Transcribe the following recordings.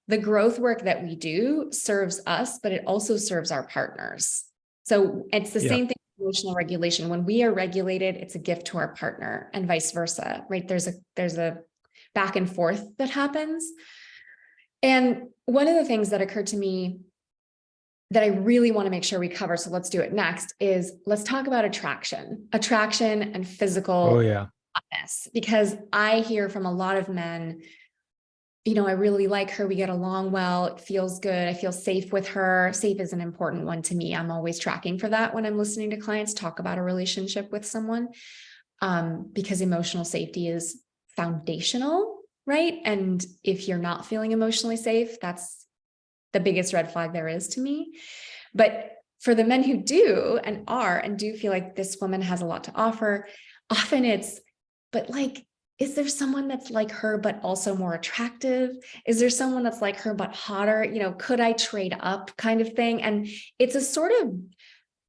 the growth work that we do serves us, but it also serves our partners. So it's the same thing with emotional regulation. When we are regulated, it's a gift to our partner, and vice versa, right? There's a back and forth that happens. And one of the things that occurred to me that I really want to make sure we cover, so let's do it next, is let's talk about attraction and physical hotness, because I hear from a lot of men, I really like her. We get along well. It feels good. I feel safe with her. Safe is an important one to me. I'm always tracking for that when I'm listening to clients talk about a relationship with someone, because emotional safety is foundational, right? And if you're not feeling emotionally safe, that's the biggest red flag there is to me. But for the men who do and do feel like this woman has a lot to offer, often it's, but like, is there someone that's like her, but also more attractive? Is there someone that's like her, but hotter? Could I trade up kind of thing? And it's a sort of,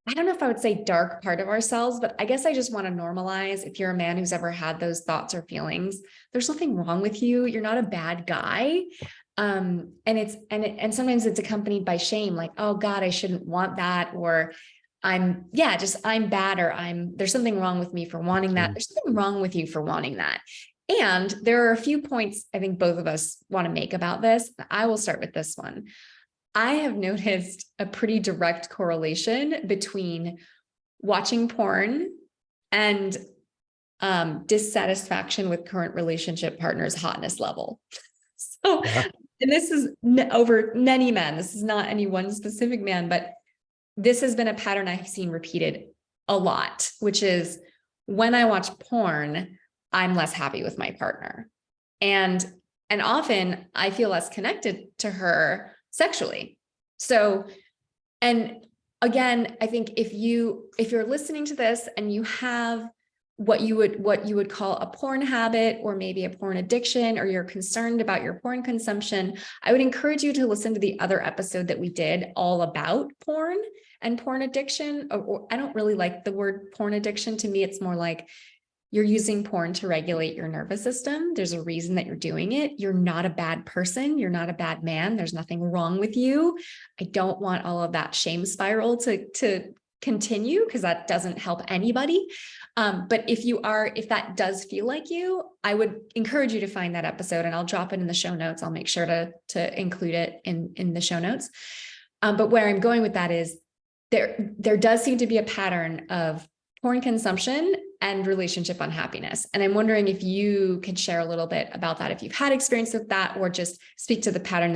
I don't know if I would say dark part of ourselves, but I guess I just want to normalize, if you're a man who's ever had those thoughts or feelings, there's nothing wrong with you. You're not a bad guy. And sometimes it's accompanied by shame, like, oh God, I shouldn't want that. Or I'm bad, or there's something wrong with me for wanting that. There's something wrong with you for wanting that. And there are a few points I think both of us want to make about this. I will start with this one. I have noticed a pretty direct correlation between watching porn and dissatisfaction with current relationship partner's hotness level. So, and this is over many men. This is not any one specific man, but this has been a pattern I've seen repeated a lot, which is when I watch porn, I'm less happy with my partner. And often I feel less connected to her sexually. So, and again, I think if you're listening to this and you have what you would call a porn habit, or maybe a porn addiction, or you're concerned about your porn consumption, I would encourage you to listen to the other episode that we did all about porn and porn addiction. Or I don't really like the word porn addiction. To me, it's more like you're using porn to regulate your nervous system. There's a reason that you're doing it. You're not a bad person. You're not a bad man. There's nothing wrong with you. I don't want all of that shame spiral to continue, because that doesn't help anybody. But if that does feel like you, I would encourage you to find that episode, and I'll drop it in the show notes. I'll make sure to include it in the show notes. But where I'm going with that is there does seem to be a pattern of porn consumption and relationship unhappiness. And I'm wondering if you could share a little bit about that, if you've had experience with that, or just speak to the pattern